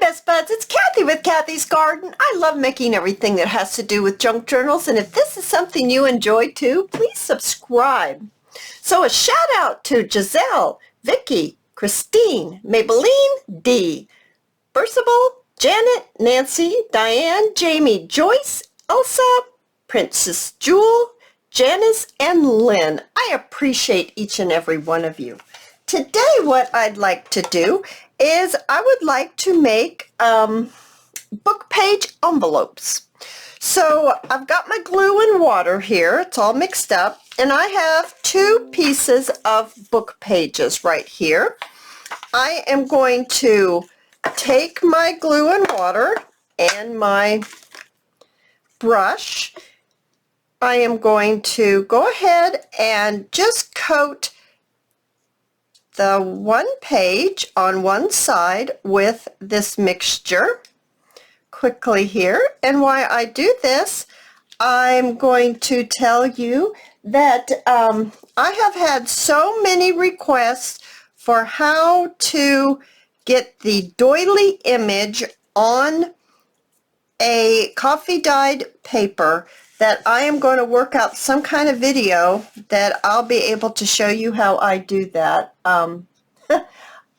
best buds, it's Cathy with Cathy's Garden. I love making everything that has to do with junk journals, and if this is something you enjoy too, please subscribe. So a shout out to Giselle, Vicky, Christine, Maybelline, Dee, Bursible, Janet, Nancy, Diane, Jamie, Joyce, Elsa, Princess Jewel, Janice, and Lynn. I appreciate each and every one of you. Today what I'd like to do is I would like to make book page envelopes. So I've got my glue and water here. It's all mixed up. And I have 2 pieces of book pages right here. I am going to take my glue and water and my brush. I am going to go ahead and just coat the one page on one side with this mixture quickly here. And while I do this, I'm going to tell you that I have had so many requests for how to get the doily image on a coffee dyed paper that I am going to work out some kind of video that I'll be able to show you how I do that. I'm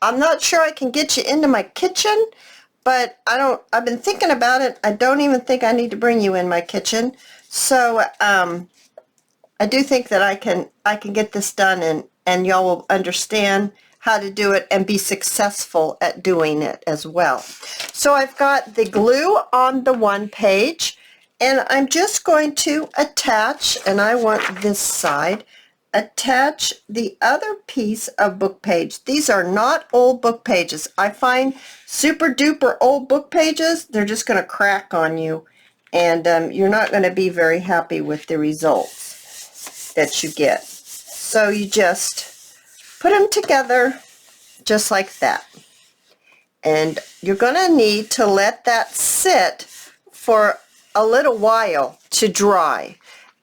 not sure I can get you into my kitchen, but I've been thinking about it. I don't even think I need to bring you in my kitchen. So I do think that I can get this done, and y'all will understand how to do it and be successful at doing it as well. So I've got the glue on the one page, and I'm just going to attach, and I want this side, attach the other piece of book page. These are not old book pages. I find super duper old book pages, they're just going to crack on you, and you're not going to be very happy with the results that you get. So you just put them together just like that. And you're going to need to let that sit for a little while to dry.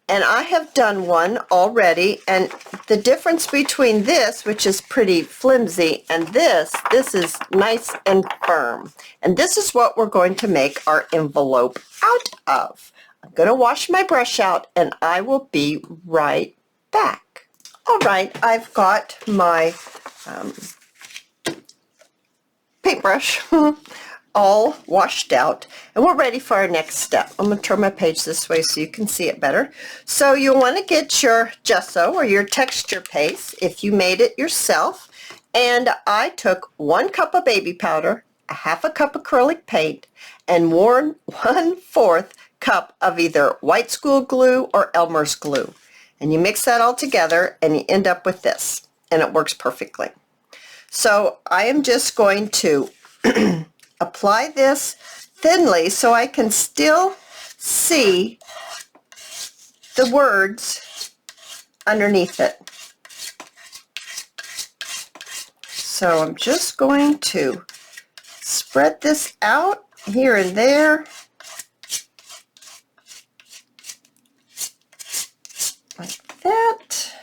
And I have done one already, and the difference between this, which is pretty flimsy, and this is nice and firm. And this is what we're going to make our envelope out of. I'm going to wash my brush out, and I will be right back. All right, I've got my paintbrush all washed out, and we're ready for our next step. I'm going to turn my page this way so you can see it better. So you'll want to get your gesso or your texture paste if you made it yourself, and I took 1 cup of baby powder, a 1/2 cup acrylic paint, and 1/4 cup of either white school glue or Elmer's glue. And you mix that all together and you end up with this, and it works perfectly. So I am just going to apply this thinly so I can still see the words underneath it. So I'm just going to spread this out here and there, like that.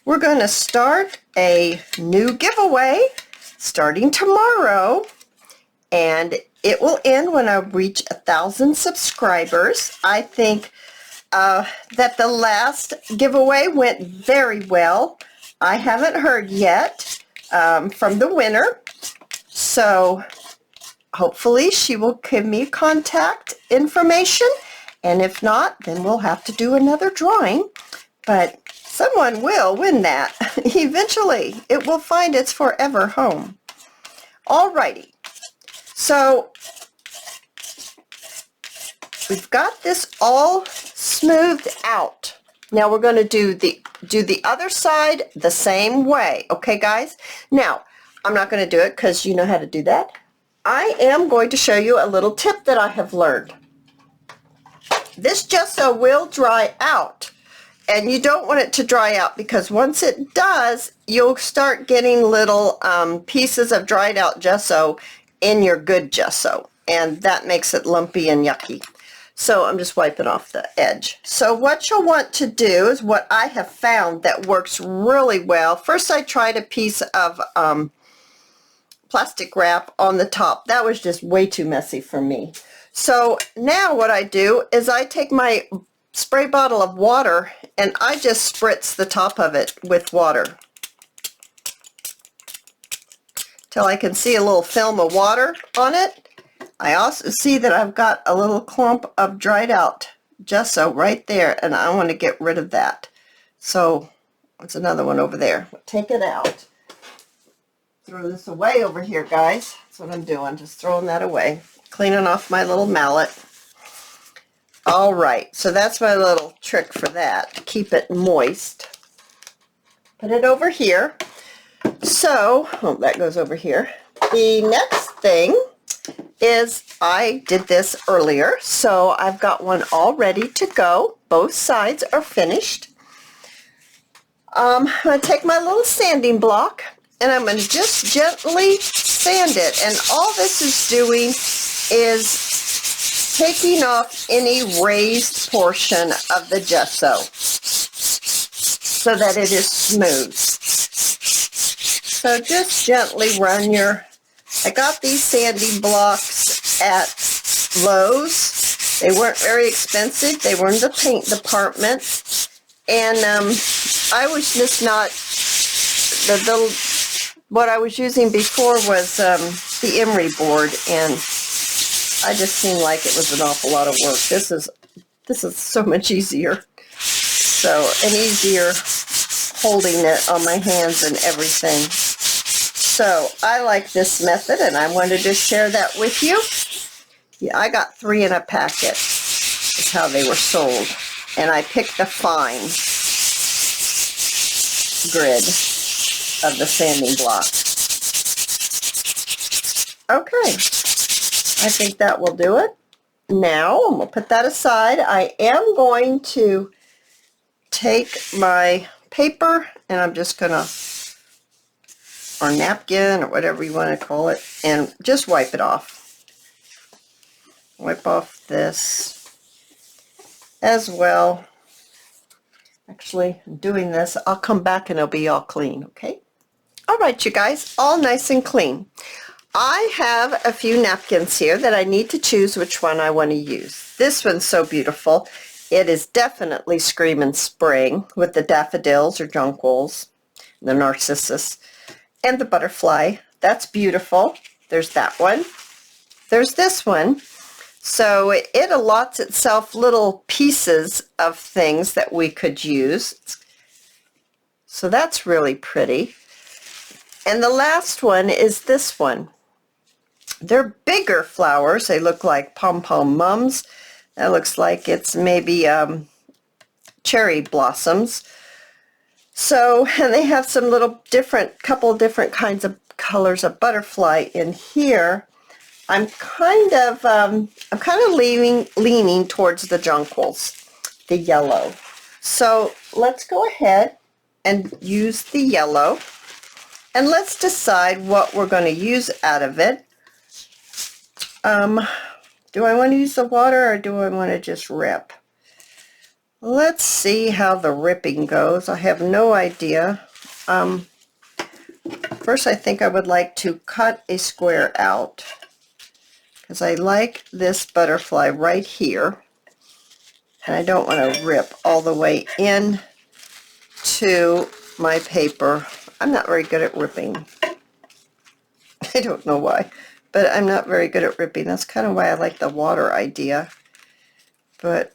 We're going to start a new giveaway starting tomorrow, and it will end when I reach 1,000 subscribers. I think that the last giveaway went very well. I haven't heard yet from the winner, so hopefully she will give me contact information, and if not, then we'll have to do another drawing, but someone will win that. Eventually, it will find its forever home. Alrighty, so we've got this all smoothed out. Now we're going to do the other side the same way. Okay, guys? Now, I'm not going to do it because you know how to do that. I am going to show you a little tip that I have learned. This gesso will dry out. And you don't want it to dry out, because once it does, you'll start getting little pieces of dried out gesso in your good gesso, and that makes it lumpy and yucky. So I'm just wiping off the edge. So what you'll want to do is what I have found that works really well. First, I tried a piece of plastic wrap on the top. That was just way too messy for me. So now what I do is I take my spray bottle of water and I just spritz the top of it with water till I can see a little film of water on it. I also see that I've got a little clump of dried out gesso right there, and I want to get rid of that. So it's another one over there. Take it out. Throw this away over here, guys. That's what I'm doing, just throwing that away. Cleaning off my little mallet. All right, so that's my little trick for that, to keep it moist. Put it over here. So, oh, that goes over here. The next thing is I did this earlier, so I've got one all ready to go. Both sides are finished. I'm going to take my little sanding block and I'm going to just gently sand it, and all this is doing is taking off any raised portion of the gesso so that it is smooth. So just gently run your, I got these sanding blocks at Lowe's. They weren't very expensive. They were in the paint department. And I was just not, what I was using before was the emery board, and I just seemed like it was an awful lot of work. This is so much easier. So, and easier holding it on my hands and everything. So I like this method, and I wanted to share that with you. Yeah, I got 3 in a packet, is how they were sold. And I picked the fine grid of the sanding block. Okay, I think that will do it. Now, I'm going to put that aside. I am going to take my paper, and I'm just going to, or napkin, or whatever you want to call it, and just wipe it off. Wipe off this as well. Actually, I'm doing this. I'll come back and it'll be all clean, okay? All right, you guys, all nice and clean. I have a few napkins here that I need to choose which one I want to use. This one's so beautiful. It is definitely Screamin' Spring with the daffodils or jonquils, the narcissus, and the butterfly. That's beautiful. There's that one. There's this one. So it allots itself little pieces of things that we could use. So that's really pretty. And the last one is this one. They're bigger flowers. They look like pom-pom mums. That looks like it's maybe cherry blossoms. So, and they have some little couple different kinds of colors of butterfly in here. I'm kind of leaning towards the jonquils, the yellow. So let's go ahead and use the yellow, and let's decide what we're going to use out of it. Do I want to use the water, or do I want to just rip? Let's see how the ripping goes. I have no idea. First, I think I would like to cut a square out, because I like this butterfly right here, and I don't want to rip all the way in to my paper. I'm not very good at ripping. I don't know why, but I'm not very good at ripping. That's kind of why I like the water idea, but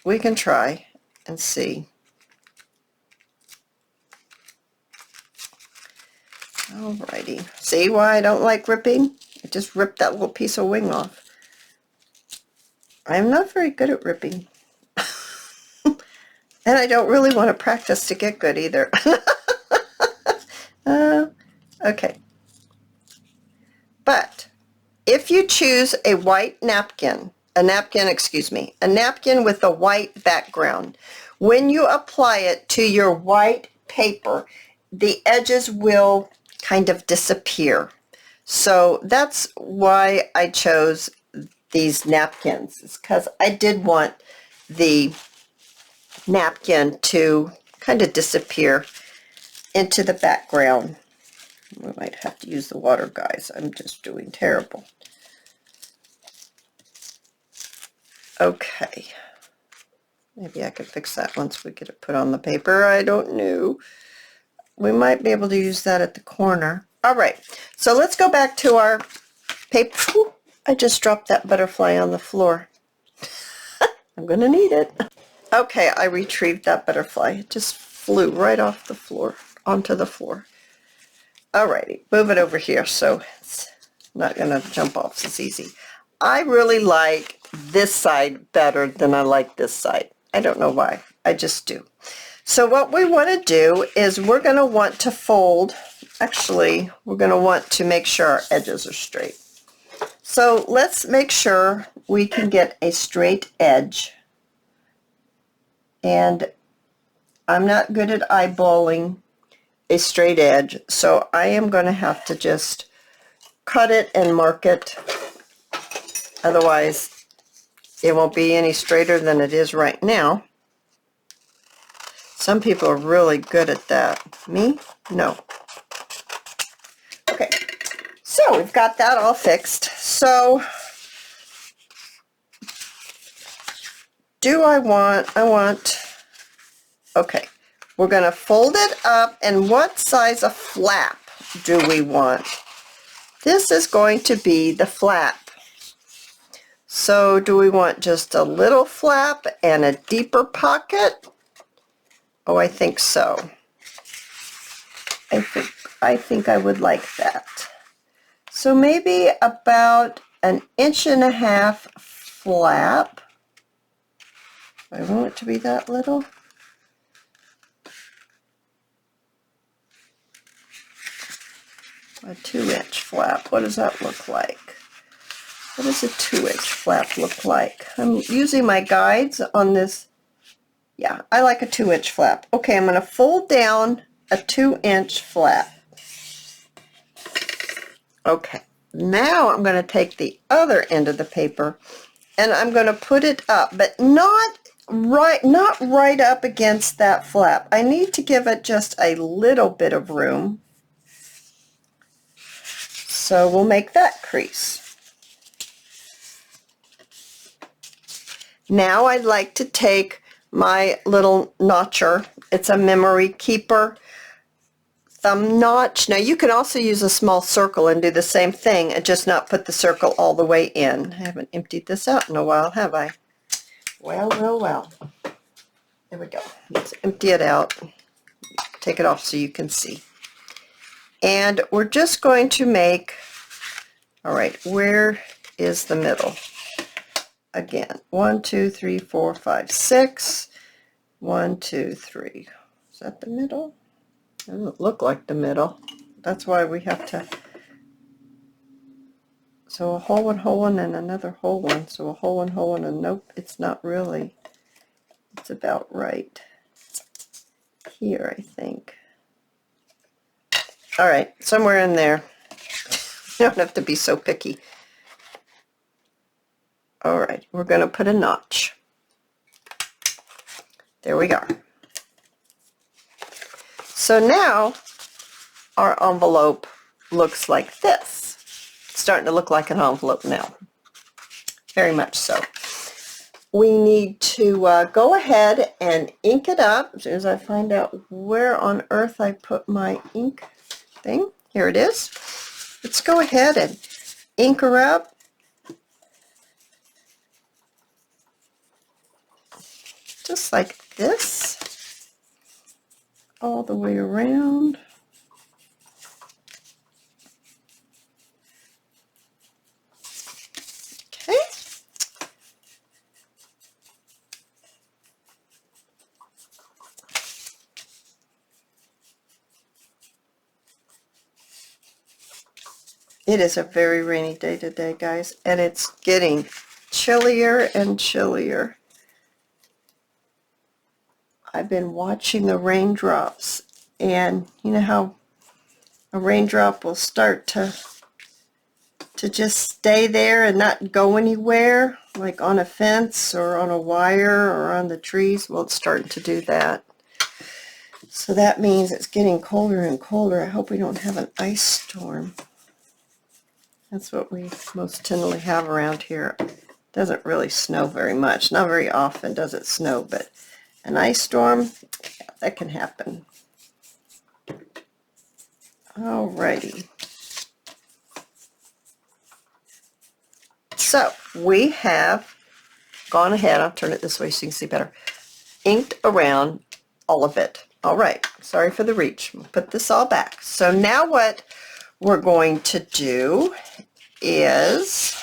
we can try and see. Alrighty, see why I don't like ripping? I just ripped that little piece of wing off. I'm not very good at ripping. And I don't really want to practice to get good either. Okay. But if you choose a white napkin, a napkin with a white background, when you apply it to your white paper, the edges will kind of disappear. So that's why I chose these napkins. It's because I did want the napkin to kind of disappear into the background. We might have to use the water, guys. I'm just doing terrible. Okay. Maybe I could fix that once we get it put on the paper. I don't know. We might be able to use that at the corner. All right. So let's go back to our paper. Ooh, I just dropped that butterfly on the floor. I'm going to need it. Okay, I retrieved that butterfly. It just flew right off the floor, onto the floor. Alrighty, move it over here so it's not going to jump off as easy. I really like this side better than I like this side. I don't know why. I just do. So what we want to do is we're going to want to fold. Actually, we're going to want to make sure our edges are straight. So let's make sure we can get a straight edge. And I'm not good at eyeballing a straight edge, so I am going to have to just cut it and mark it. Otherwise, it won't be any straighter than it is right now. Some people are really good at that. Me? No. Okay, so we've got that all fixed. So okay, we're going to fold it up, and what size of flap do we want? This is going to be the flap. So do we want just a little flap and a deeper pocket? Oh, I think so. I think I would like that. So maybe about 1.5 inches flap. I want it to be that little. A 2-inch flap. What does that look like? What does a 2-inch flap look like? I'm using my guides on this. Yeah, I like a 2-inch flap. Okay, I'm going to fold down a 2-inch flap. Okay, now I'm going to take the other end of the paper and I'm going to put it up, but not right up against that flap. I need to give it just a little bit of room. So we'll make that crease. Now I'd like to take my little notcher. It's a memory keeper thumb notch. Now you can also use a small circle and do the same thing and just not put the circle all the way in. I haven't emptied this out in a while, have I? Well, well, well. There we go. Let's empty it out. Take it off so you can see. And we're just going to make, all right, where is the middle? Again, 1, 2, 3, 4, 5, 6. 1, 2, 3. Is that the middle? Doesn't look like the middle. That's why we have to. So a whole one, and another whole one. So a whole one, and nope, it's not really. It's about right here, I think. All right, somewhere in there. You don't have to be so picky. All right, we're going to put a notch. There we go. So now our envelope looks like this. It's starting to look like an envelope now. Very much so. We need to go ahead and ink it up as soon as I find out where on earth I put my ink thing. Here it is. Let's go ahead and ink her up. Just like this. All the way around. Okay. It is a very rainy day today, guys, and it's getting chillier and chillier. I've been watching the raindrops, and you know how a raindrop will start to just stay there and not go anywhere, like on a fence or on a wire or on the trees. Well, it's starting to do that. So that means it's getting colder and colder. I hope we don't have an ice storm. That's what we most generally have around here. It doesn't really snow very much. Not very often does it snow, but an ice storm, yeah, that can happen. Alrighty. So we have gone ahead, I'll turn it this way so you can see better, inked around all of it. All right, sorry for the reach. We'll put this all back. So now what we're going to do is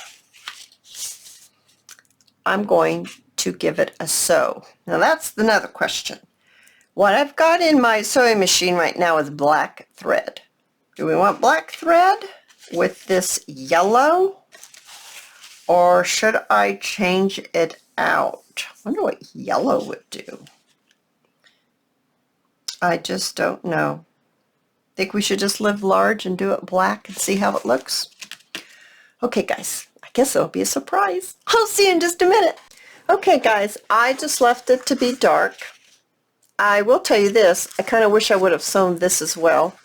I'm going to give it a sew. Now that's another question. What I've got in my sewing machine right now is black thread. Do we want black thread with this yellow, or should I change it out? I wonder what yellow would do. I just don't know. Think we should just live large and do it black and see how it looks? Okay guys, I guess it'll be a surprise. I'll see you in just a minute. Okay guys, I just left it to be dark. I will tell you this, I kind of wish I would have sewn this as well,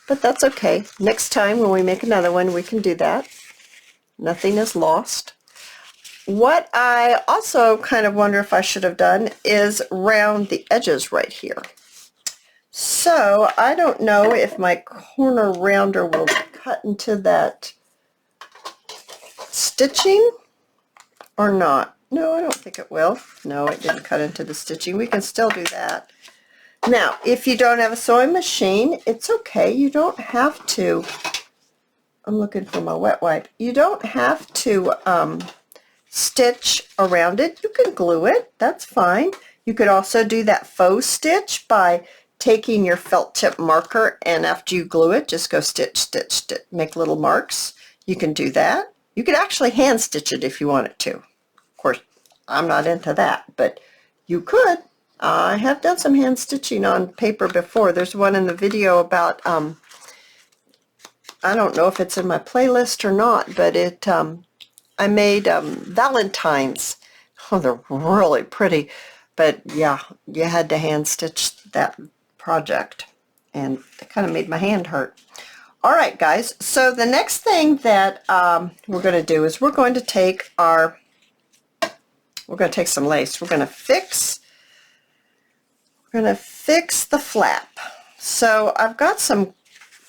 but that's okay. Next time when we make another one, we can do that. Nothing is lost. What I also kind of wonder if I should have done is round the edges right here. So I don't know if my corner rounder will cut into that stitching or not. No, I don't think it will. No, it didn't cut into the stitching. We can still do that. Now, if you don't have a sewing machine, it's okay. You don't have to, I'm looking for my wet wipe. You don't have to stitch around it. You can glue it. That's fine. You could also do that faux stitch by taking your felt tip marker, and after you glue it, just go stitch, stitch, stitch, make little marks. You can do that. You could actually hand stitch it if you wanted to. Of course, I'm not into that, but you could. I have done some hand stitching on paper before. There's one in the video about, I don't know if it's in my playlist or not, but it, I made Valentines. Oh, they're really pretty. But yeah, you had to hand stitch that project, and it kind of made my hand hurt. All right, guys. So the next thing that we're going to do is we're going to take some lace. We're going to fix the flap. So I've got some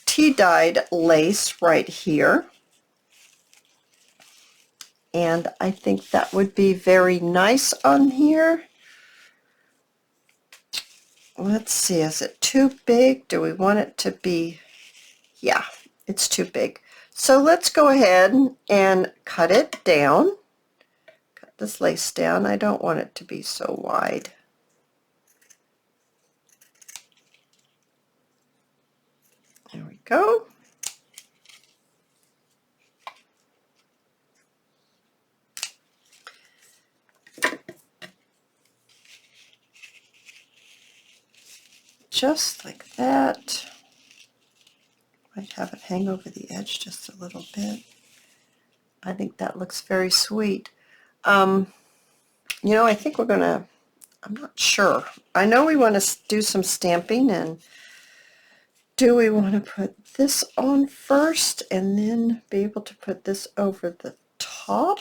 tea-dyed lace right here, and I think that would be very nice on here. Let's see, is it too big? Do we want it to be, yeah, it's too big. So let's go ahead and cut it down. Cut this lace down. I don't want it to be so wide. There we go. Just like that. Might have it hang over the edge just a little bit. I think that looks very sweet. You know, I think we're gonna, I'm not sure. I know we want to do some stamping, and do we want to put this on first and then be able to put this over the top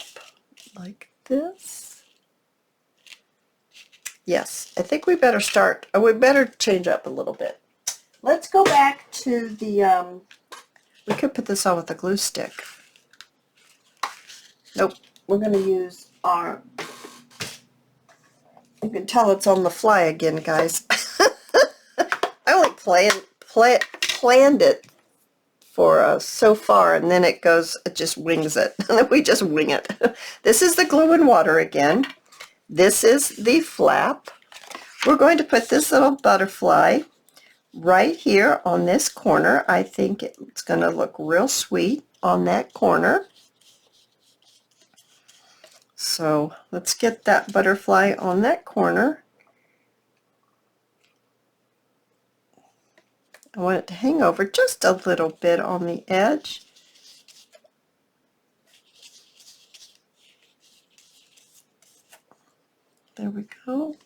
like this? Yes, I think we better start, we better change up a little bit. Let's go back to the, we could put this on with a glue stick. Nope, we're going to use our, you can tell it's on the fly again, guys. I only planned it for so far, and then it just wings it. And then we just wing it. This is the glue and water again. This is the flap. We're going to put this little butterfly right here on this corner. I think it's going to look real sweet on that corner. So let's get that butterfly on that corner. I want it to hang over just a little bit on the edge. There we go.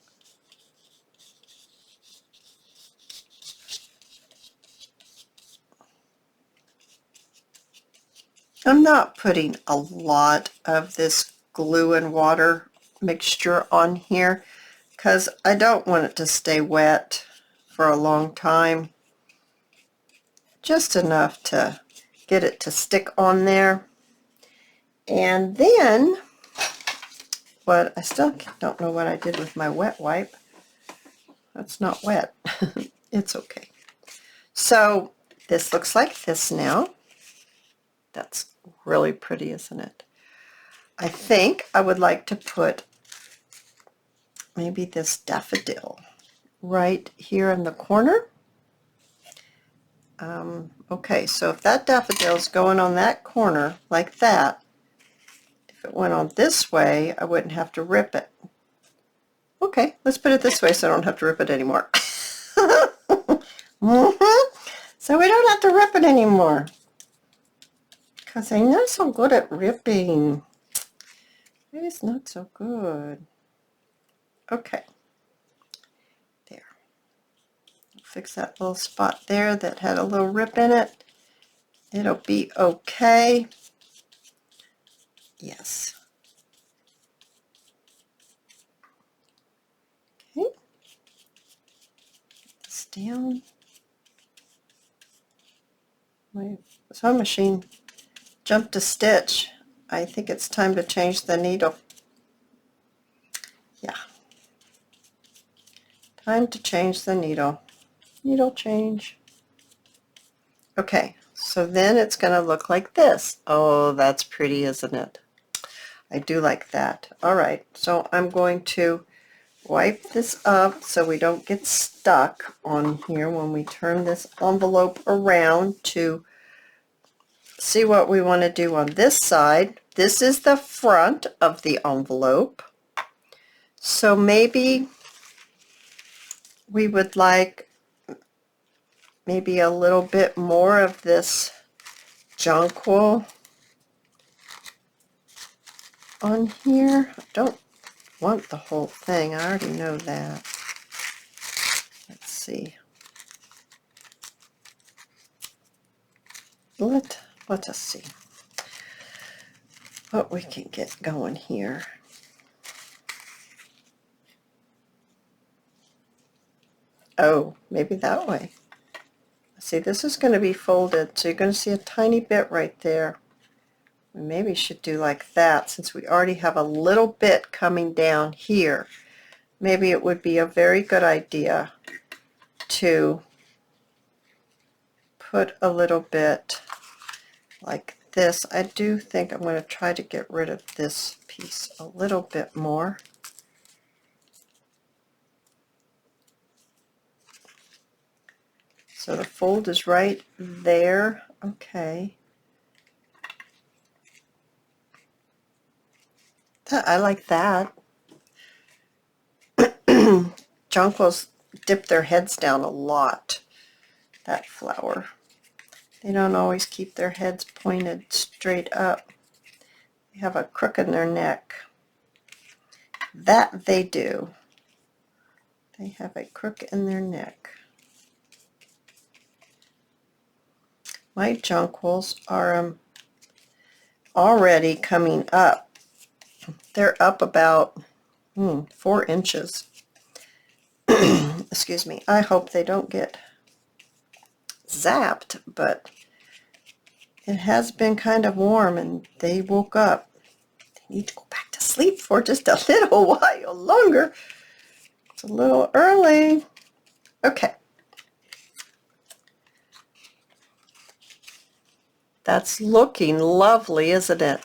I'm not putting a lot of this glue and water mixture on here because I don't want it to stay wet for a long time. Just enough to get it to stick on there. And then, I still don't know what I did with my wet wipe. That's not wet. It's okay. So this looks like this now. That's really pretty, isn't it? I think I would like to put maybe this daffodil right here in the corner. Okay, so if that daffodil is going on that corner like that, if it went on this way, I wouldn't have to rip it. Okay, let's put it this way so I don't have to rip it anymore. So we don't have to rip it anymore. Because I'm not so good at ripping. It's not so good. Okay. There. Fix that little spot there that had a little rip in it. It'll be okay. Yes. Okay. Get this down. My sewing machine jumped a stitch. I think it's time to change the needle. Yeah. Time to change the needle. Needle change. Okay, so then it's going to look like this. Oh, that's pretty, isn't it? I do like that. All right, so I'm going to wipe this up so we don't get stuck on here when we turn this envelope around to see what we want to do on this side. This is the front of the envelope. So maybe we would like maybe a little bit more of this jonquil on here. I don't want the whole thing. I already know that. Let's see. Let us see what we can get going here. Oh, maybe that way. See, this is going to be folded, so you're going to see a tiny bit right there. We maybe should do like that, since we already have a little bit coming down here. Maybe it would be a very good idea to put a little bit like this. I do think I'm going to try to get rid of this piece a little bit more. So the fold is right there. Okay. I like that. Jonquils dip their heads down a lot, that flower. They don't always keep their heads pointed straight up. They have a crook in their neck. That they do. They have a crook in their neck. My jonquils are already coming up. They're up about 4 inches. Excuse me. I hope they don't get zapped, but it has been kind of warm and they woke up. They need to go back to sleep for just a little while longer. It's a little early. Okay. That's looking lovely, isn't it?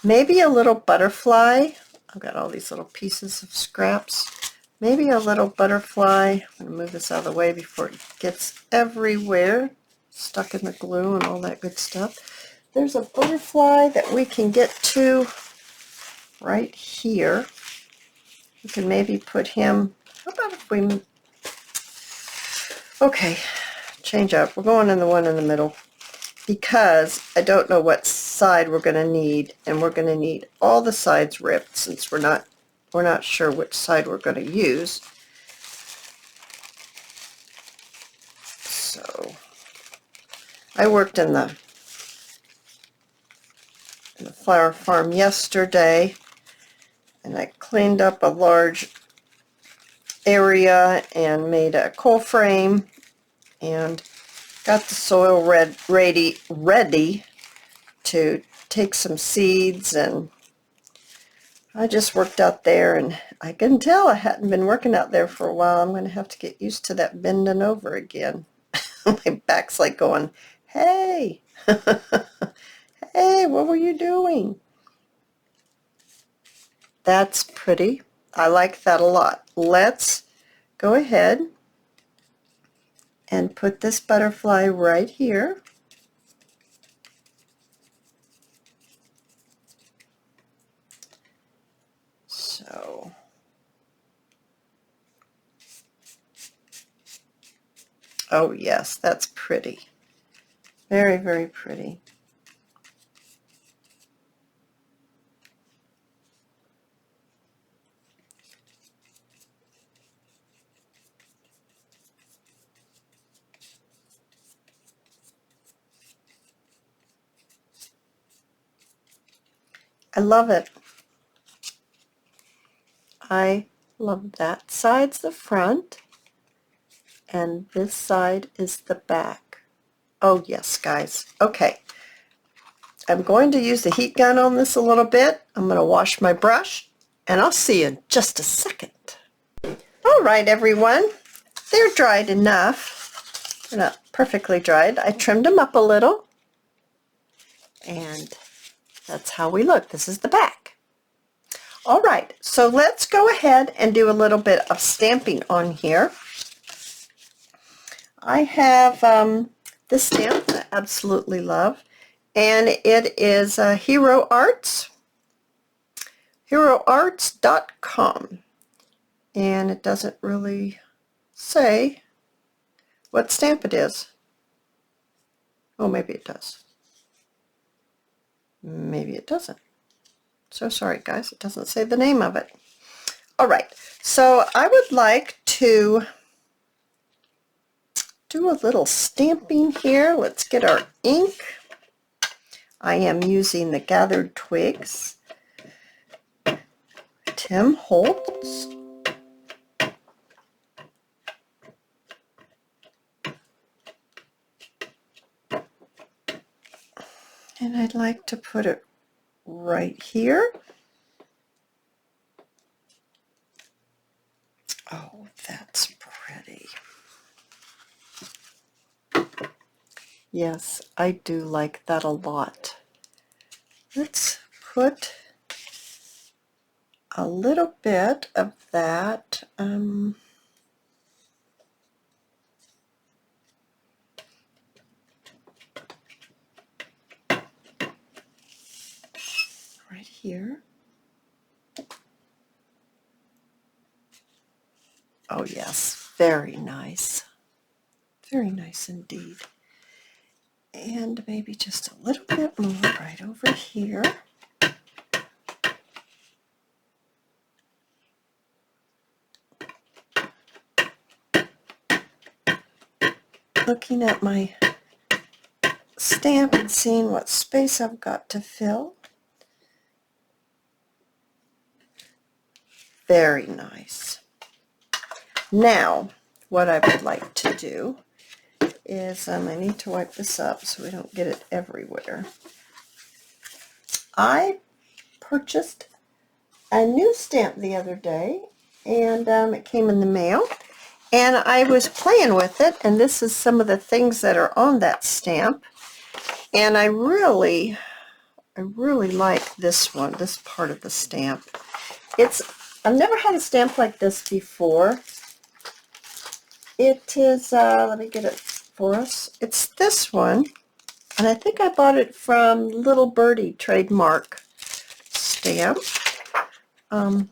Maybe a little butterfly. I've got all these little pieces of scraps. Maybe a little butterfly. I'm going to move this out of the way before it gets everywhere, stuck in the glue and all that good stuff. There's a butterfly that we can get to right here. We can maybe put him, how about if we, okay, change up. We're going in the one in the middle because I don't know what side we're going to need, and we're going to need all the sides ripped since we're not sure which side we're going to use. So I worked in the the flower farm yesterday, and I cleaned up a large area and made a coal frame and got the soil ready to take some seeds, and I just worked out there, and I can tell I hadn't been working out there for a while. I'm going to have to get used to that bending over again. My back's like going, hey, hey, what were you doing? That's pretty. I like that a lot. Let's go ahead and put this butterfly right here. So, oh yes, that's pretty. Very, very pretty. I love it. I love that side's the front, and this side is the back. Oh yes, guys. Okay. I'm going to use the heat gun on this a little bit. I'm going to wash my brush, and I'll see you in just a second. All right, everyone. They're dried enough. They're not perfectly dried. I trimmed them up a little, and that's how we look. This is the back. All right, so let's go ahead and do a little bit of stamping on here. I have this stamp I absolutely love, and it is Hero Arts, heroarts.com, and it doesn't really say what stamp it is. Oh, maybe it does. Maybe it doesn't. So sorry, guys, it doesn't say the name of it. All right, so I would like to do a little stamping here. Let's get our ink. I am using the Gathered Twigs, Tim Holtz. And I'd like to put it right here. Oh, that's pretty. Yes, I do like that a lot. Let's put a little bit of that. Right here. Oh yes, very nice. Very nice indeed. And maybe just a little bit more right over here. Looking at my stamp and seeing what space I've got to fill. Very nice. Now, what I would like to do is, I need to wipe this up so we don't get it everywhere. I purchased a new stamp the other day, and it came in the mail, and I was playing with it, and this is some of the things that are on that stamp, and I really like this one, this part of the stamp. I've never had a stamp like this before. It is, let me get it for us. It's this one, and I think I bought it from Little Birdie trademark stamp. And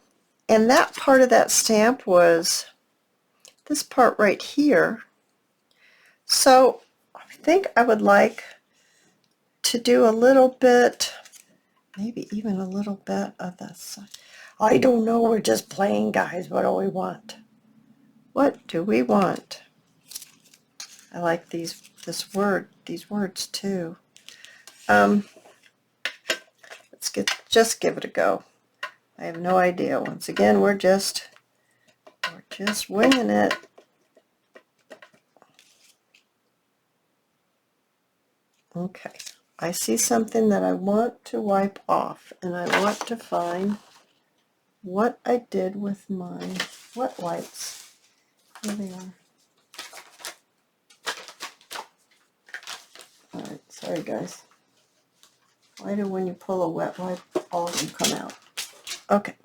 that part of that stamp was this part right here. So I think I would like to do a little bit, maybe even a little bit of this. I don't know, we're just playing, guys. What do we want? What do we want? I like these words too. just give it a go. I have no idea. Once again, we're just winging it. Okay, I see something that I want to wipe off, and I want to find what I did with my wet wipes. Here they are. Alright, sorry guys. Why do when you pull a wet wipe, all of them come out? Okay.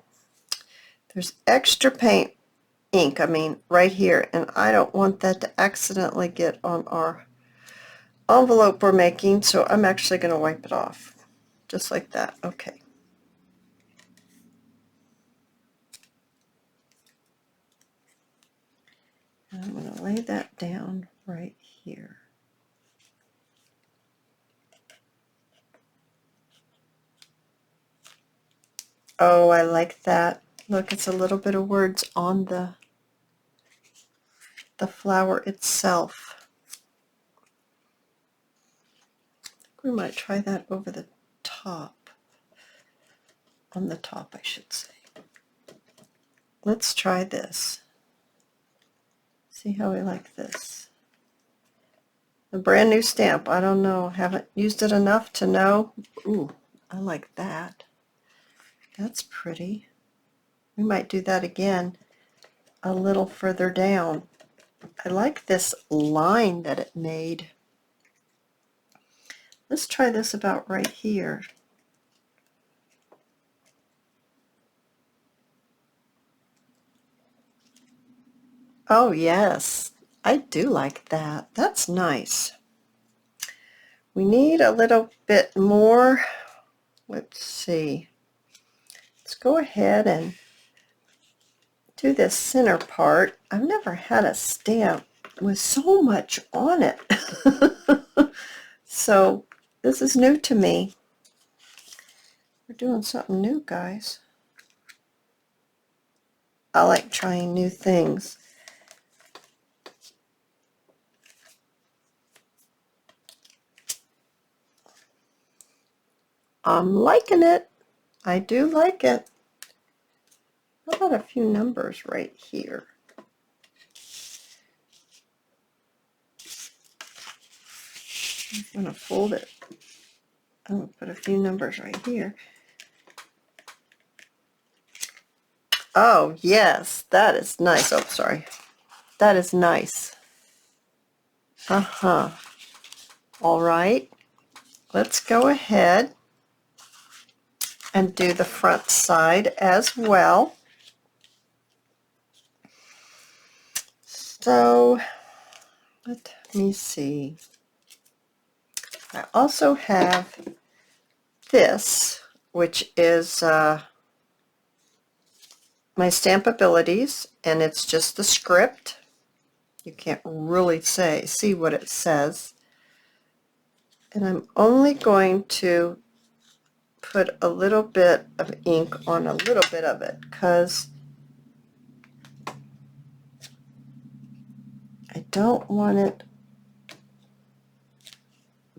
There's extra paint ink, right here, and I don't want that to accidentally get on our envelope we're making, so I'm actually going to wipe it off. Just like that. Okay. And I'm going to lay that down right here. Oh, I like that. Look, it's a little bit of words on the flower itself. I think we might try that over the top. On the top, I should say. Let's try this. See how we like this. A brand new stamp. I don't know. Haven't used it enough to know. Ooh, I like that. That's pretty. We might do that again a little further down. I like this line that it made. Let's try this about right here. Oh yes, I do like that. That's nice. We need a little bit more. Let's see. Let's go ahead and do this center part. I've never had a stamp with so much on it. So this is new to me. We're doing something new, guys. I like trying new things. I'm liking it. I do like it. How about a few numbers right here? I'm going to fold it. I'm going to put a few numbers right here. Oh, yes, that is nice. Oh, sorry. That is nice. Uh-huh. All right. Let's go ahead and do the front side as well. So, let me see. I also have this, which is my stamp abilities, and it's just the script. You can't really see what it says. And I'm only going to put a little bit of ink on a little bit of it because I don't want it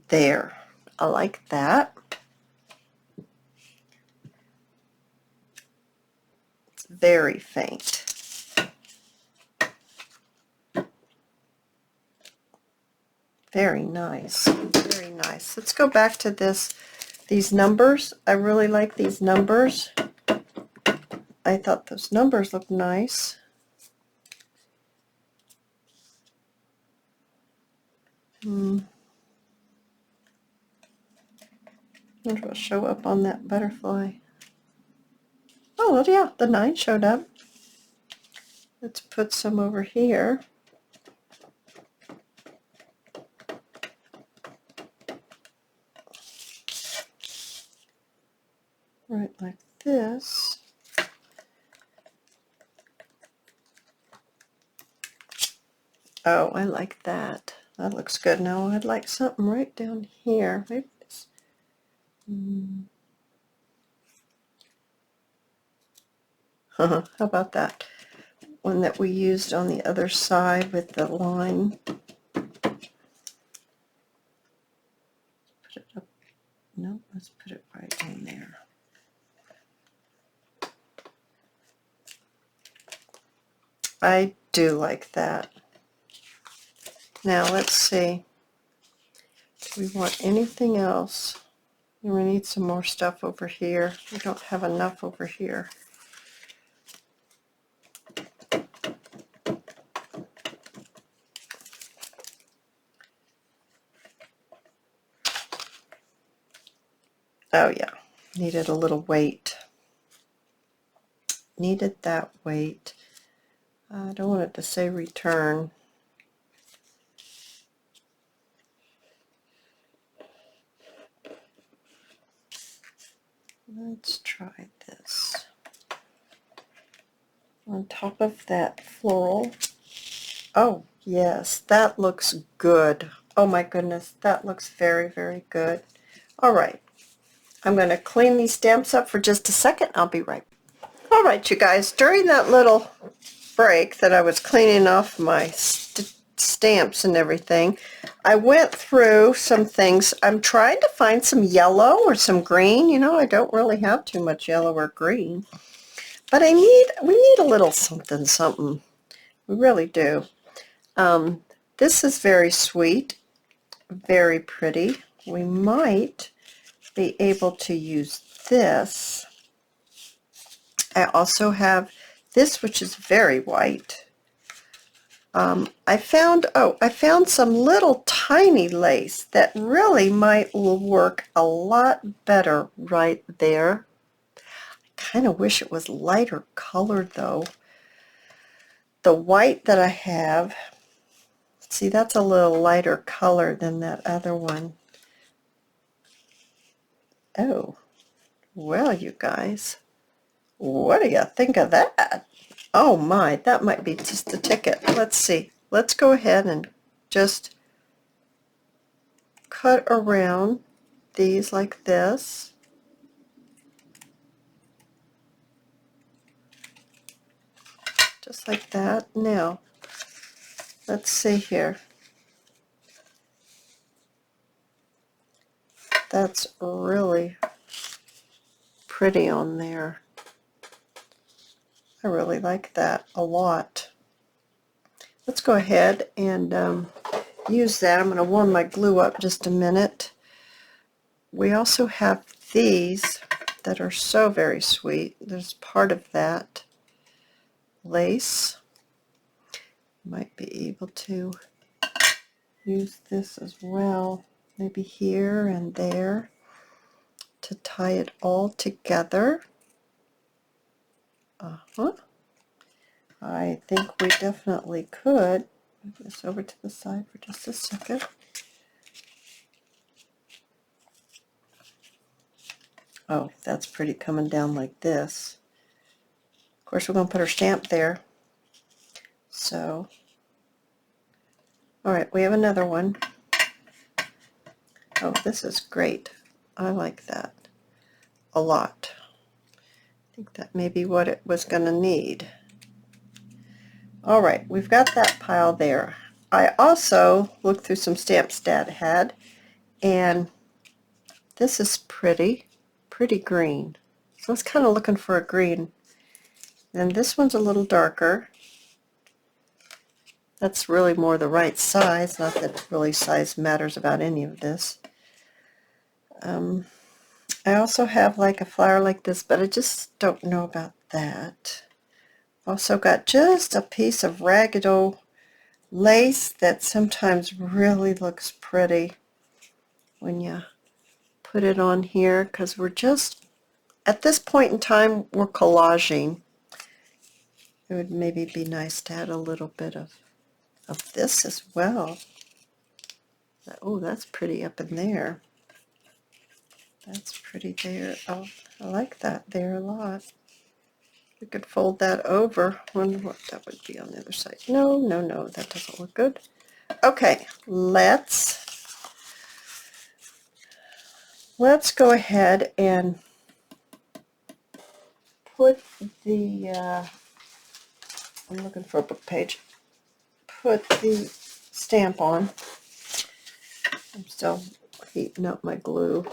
there. I like that. It's very faint. Very nice. Very nice. Let's go back to these numbers. I really like these numbers. I thought those numbers looked nice. Wonder if it'll show up on that butterfly. Oh, well, yeah, the 9 showed up. Let's put some over here. Right like this. Oh, I like that. That looks good. Now I'd like something right down here. Maybe this. How about that? One that we used on the other side with the line. Put it up. No, let's put it right in there. I do like that. Now let's see. Do we want anything else? We need some more stuff over here. We don't have enough over here. Oh yeah, needed a little weight. Needed that weight. I don't want it to say return. Let's try this. On top of that floral. Oh, yes, that looks good. Oh my goodness, that looks very, very good. All right, I'm going to clean these stamps up for just a second. I'll be right back. All right, you guys, during that little break that I was cleaning off my stamps and everything, I went through some things. I'm trying to find some yellow or some green. You know, I don't really have too much yellow or green, but we need a little something, something. We really do. This is very sweet, very pretty. We might be able to use this. I also have this, which is very white. I found some little tiny lace that really might work a lot better right there. I kind of wish it was lighter colored though. The white that I have, see, that's a little lighter color than that other one. Oh, well, you guys, what do you think of that? Oh my, that might be just a ticket. Let's see. Let's go ahead and just cut around these like this. Just like that. Now, let's see here. That's really pretty on there. I really like that a lot. Let's go ahead and use that. I'm going to warm my glue up just a minute. We also have these that are so very sweet. There's part of that lace. Might be able to use this as well, maybe here and there, to tie it all together. I think we definitely could. Move this over to the side for just a second. Oh, that's pretty, coming down like this. Of course, we're going to put our stamp there. So, all right, we have another one. Oh, this is great. I like that a lot. I think that may be what it was going to need. All right, we've got that pile there. I also looked through some stamps Dad had, and this is pretty green. So I was kind of looking for a green. And this one's a little darker. That's really more the right size, not that really size matters about any of this. I also have like a flower like this, but I just don't know about that. Also got just a piece of ragged old lace that sometimes really looks pretty when you put it on here, because we're just, at this point in time, we're collaging. It would maybe be nice to add a little bit of this as well. Oh, that's pretty up in there. That's pretty there. Oh, I like that there a lot. We could fold that over. Wonder what that would be on the other side. No, that doesn't look good. Okay, let's go ahead and put the, I'm looking for a book page, put the stamp on. I'm still heating up my glue.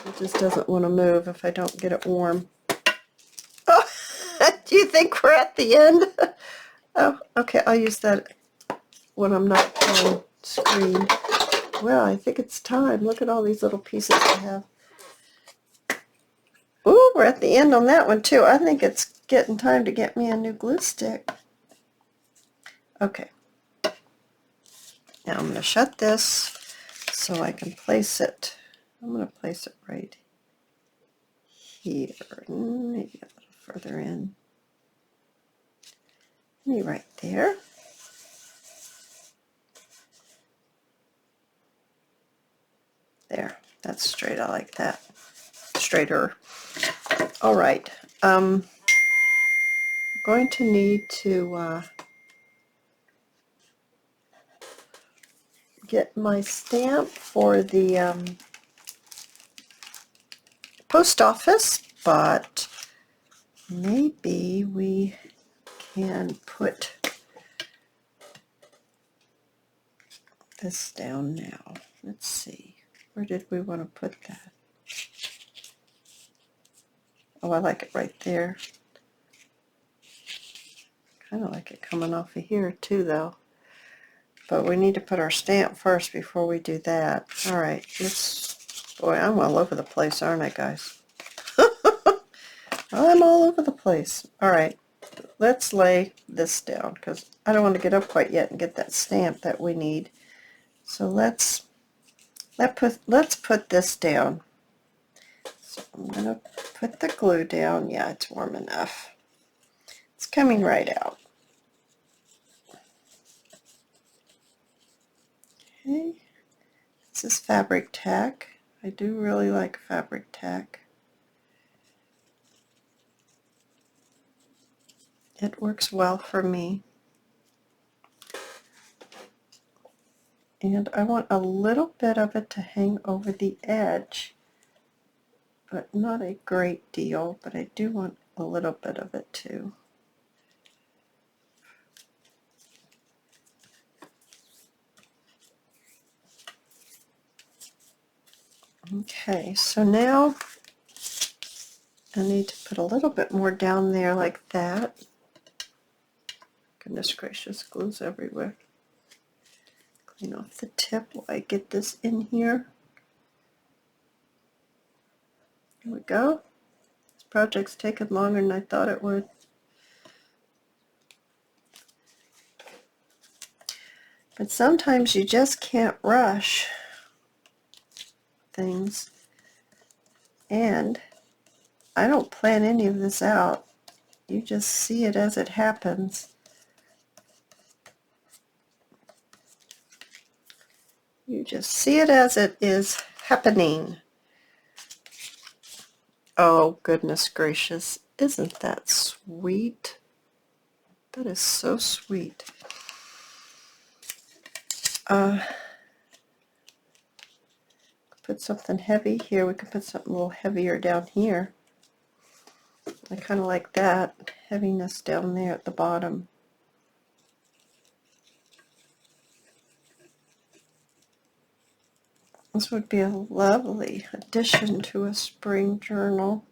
It just doesn't want to move if I don't get it warm. Oh, do you think we're at the end? Oh, okay, I'll use that when I'm not on screen. Well, I think it's time. Look at all these little pieces I have. Ooh, we're at the end on that one too. I think it's getting time to get me a new glue stick. Okay. Now I'm going to shut this so I can place it. I'm going to place it right here. Maybe a little further in. Maybe right there. There. That's straight. I like that. Straighter. All right. I'm going to need to get my stamp for the post office, but maybe we can put this down now. Let's see. Where did we want to put that? Oh, I like it right there. Kind of like it coming off of here too, though. But we need to put our stamp first before we do that. All right, boy, I'm all over the place, aren't I, guys? I'm all over the place. All right, let's lay this down because I don't want to get up quite yet and get that stamp that we need. So let's put this down. So I'm going to put the glue down. Yeah, it's warm enough. It's coming right out. Okay, this is fabric tack. I do really like fabric tack. It works well for me. And I want a little bit of it to hang over the edge, but not a great deal, but I do want a little bit of it too. Okay, so now I need to put a little bit more down there like that. Goodness gracious, glue's everywhere. Clean off the tip while I get this in here. Here we go. This project's taken longer than I thought it would. But sometimes you just can't rush things. And I don't plan any of this out. You just see it as it happens. You just see it as it is happening. Oh, goodness gracious. Isn't that sweet? That is so sweet. Put something heavy here. We could put something a little heavier down here. I kind of like that heaviness down there at the bottom. This would be a lovely addition to a spring journal.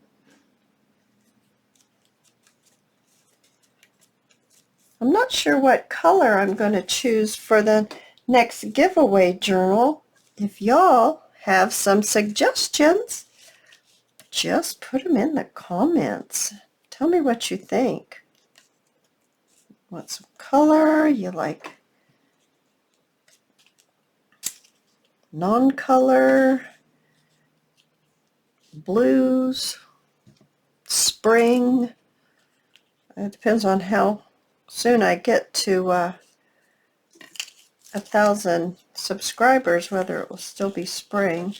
I'm not sure what color I'm going to choose for the next giveaway journal. If y'all have some suggestions, just put them in the comments. Tell me what you think. Want some color? You like non-color, blues, spring? It depends on how soon I get to 1,000 subscribers, whether it will still be spring.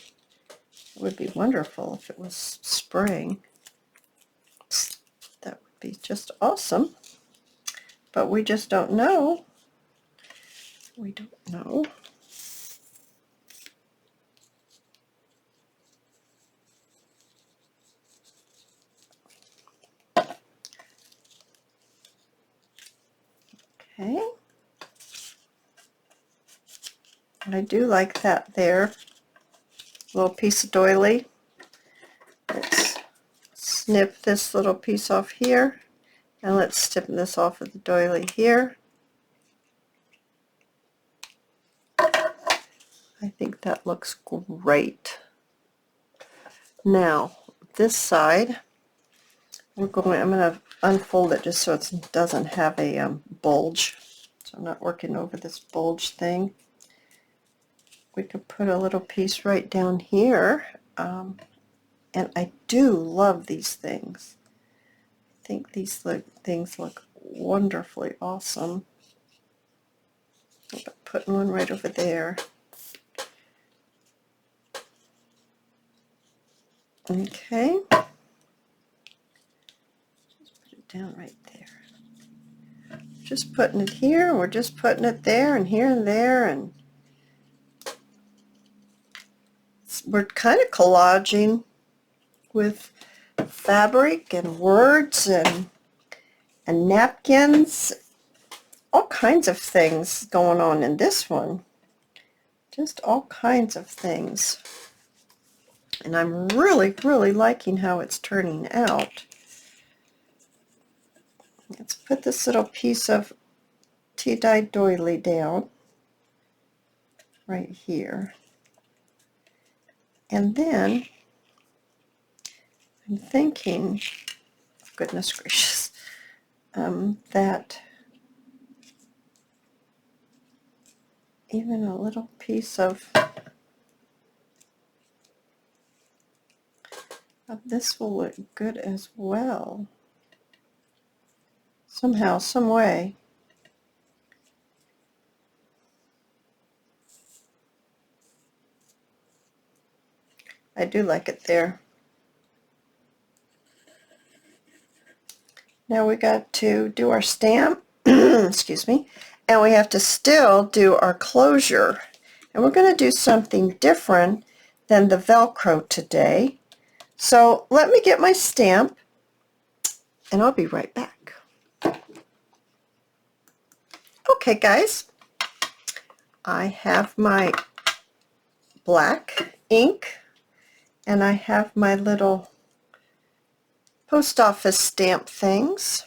It would be wonderful if it was spring. That would be just awesome. But we just don't know. We don't know. Okay. I do like that there. Little piece of doily. Let's snip this little piece off here. And let's snip this off of the doily here. I think that looks great. Now, this side, I'm going to unfold it just so it doesn't have a bulge. So I'm not working over this bulge thing. We could put a little piece right down here. And I do love these things. I think these things look wonderfully awesome. Putting one right over there. Okay. Just put it down right there. Just putting it here, we're just putting it there and here and there, and we're kind of collaging with fabric and words and napkins, all kinds of things going on in this one. Just all kinds of things. And I'm really, really liking how it's turning out. Let's put this little piece of tea-dyed doily down right here. And then I'm thinking, goodness gracious, that even a little piece of this will look good as well. Somehow, some way. I do like it there. Now we got to do our stamp, excuse me, and we have to still do our closure. And we're going to do something different than the Velcro today. So let me get my stamp, and I'll be right back. Okay, guys, I have my black ink, and I have my little post office stamp things.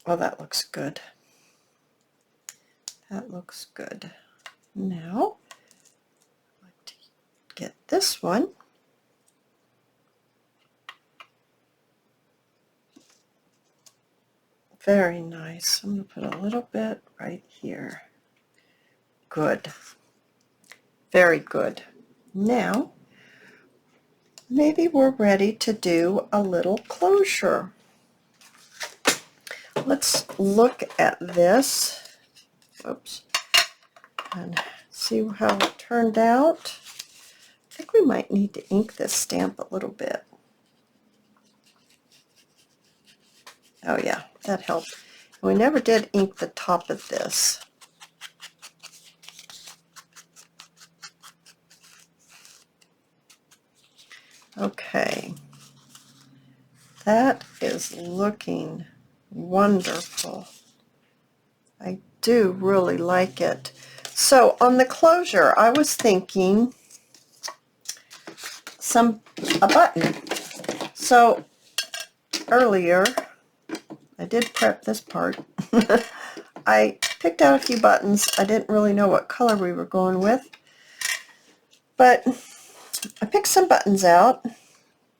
Oh, that looks good. That looks good. Now, I'd like to get this one. Very nice. I'm going to put a little bit right here. Good. Very good. Now, maybe we're ready to do a little closure. Let's look at this. Oops. And see how it turned out. I think we might need to ink this stamp a little bit. Oh yeah, that helped. We never did ink the top of this. Okay, that is looking wonderful. I do really like it. So on the closure, I was thinking a button. So earlier, I did prep this part. I picked out a few buttons. I didn't really know what color we were going with, but I picked some buttons out.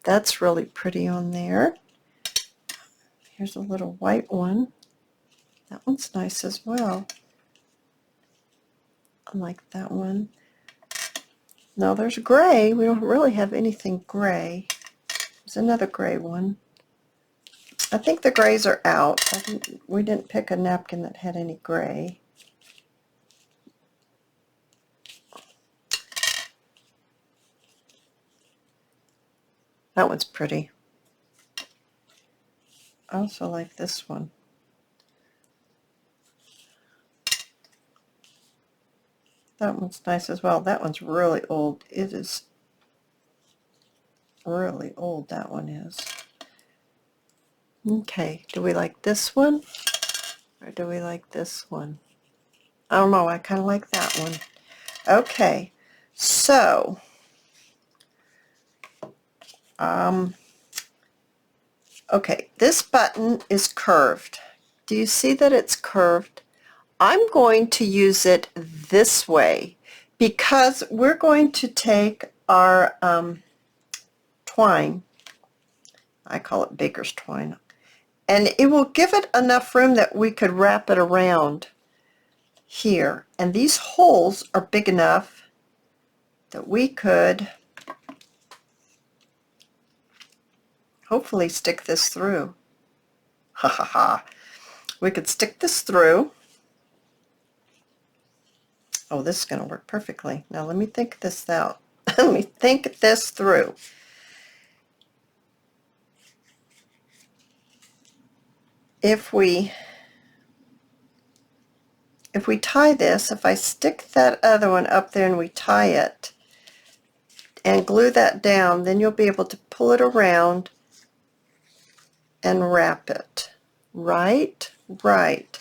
That's really pretty on there. Here's a little white one. That one's nice as well. I like that one. Now there's gray. We don't really have anything gray. There's another gray one. I think the grays are out. We didn't pick a napkin that had any gray. That one's pretty. I also like this one. That one's nice as well. That one's really old. It is really old, that one is. Okay, do we like this one or do we like this one? I don't know, I kind of like that one. Okay, so Okay, this button is curved. Do you see that it's curved? I'm going to use it this way because we're going to take our twine, I call it baker's twine, and it will give it enough room that we could wrap it around here. And these holes are big enough that we could hopefully stick this through. Ha ha ha. We could stick this through. Oh, this is going to work perfectly. Now let me think this out. Let me think this through. If we tie this, if I stick that other one up there and we tie it and glue that down, then you'll be able to pull it around and wrap it. Right? Right.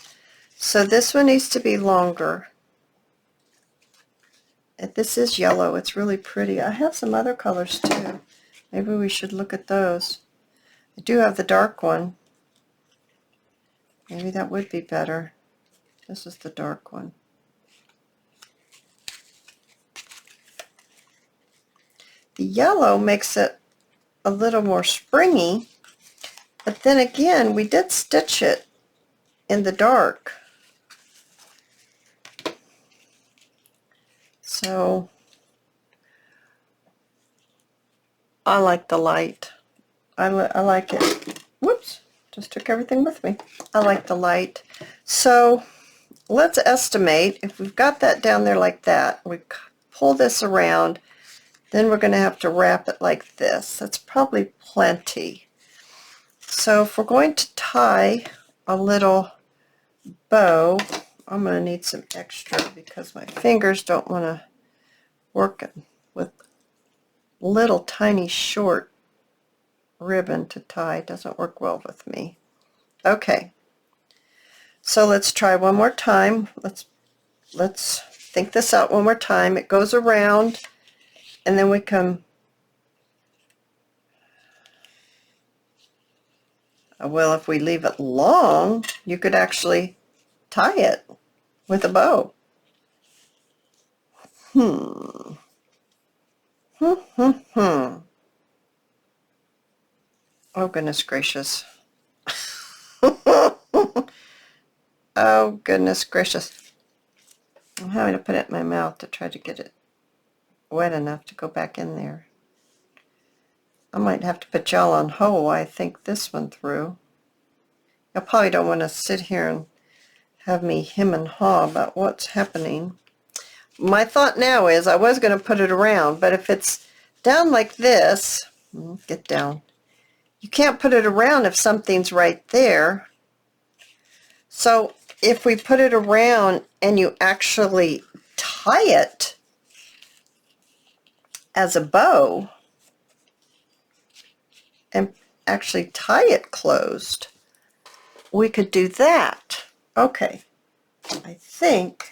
So this one needs to be longer. And this is yellow. It's really pretty. I have some other colors too. Maybe we should look at those. I do have the dark one. Maybe that would be better. This is the dark one. The yellow makes it a little more springy, but then again, we did stitch it in the dark. So I like the light. I like it. Whoops, just took everything with me. I like the light. So let's estimate if we've got that down there like that, we pull this around, then we're going to have to wrap it like this. That's probably plenty. So if we're going to tie a little bow, I'm going to need some extra because my fingers don't want to work with little tiny short ribbon to tie. It doesn't work well with me. Okay, so let's try one more time. Let's think this out one more time. It goes around and then we come, well, if we leave it long, you could actually tie it with a bow. Oh, goodness gracious. Oh, goodness gracious. I'm having to put it in my mouth to try to get it wet enough to go back in there. I might have to put y'all on hold while I think this one through. You probably don't want to sit here and have me hem and haw about what's happening. My thought now is I was going to put it around, but if it's down like this, get down. You can't put it around if something's right there. So if we put it around and you actually tie it as a bow and actually tie it closed, we could do that. Okay, I think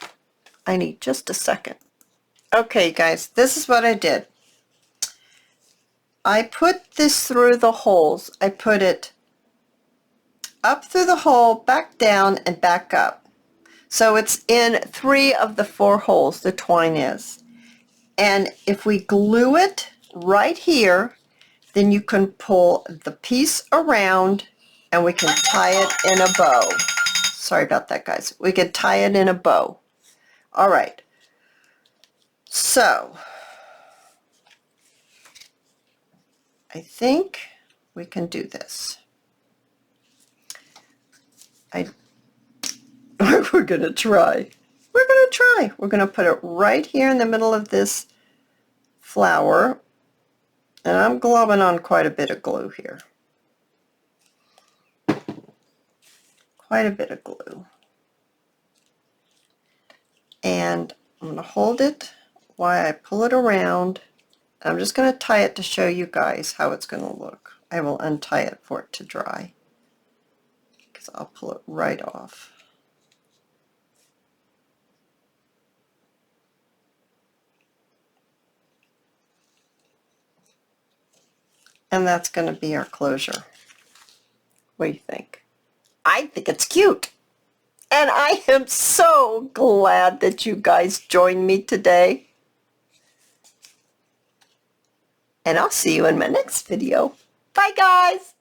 I need just a second. Okay guys, this is what I did. I put this through the holes. I put it up through the hole, back down, and back up. So it's in 3 of the 4 holes, the twine is. And if we glue it right here, then you can pull the piece around and we can tie it in a bow. Sorry about that, guys. We can tie it in a bow. All right. So I think we can do this. We're going to try. We're going to try. We're going to put it right here in the middle of this flower. And I'm globbing on quite a bit of glue here. Quite a bit of glue. And I'm going to hold it while I pull it around. I'm just going to tie it to show you guys how it's going to look. I will untie it for it to dry because I'll pull it right off. And that's going to be our closure. What do you think? I think it's cute. And I am so glad that you guys joined me today. And I'll see you in my next video. Bye, guys.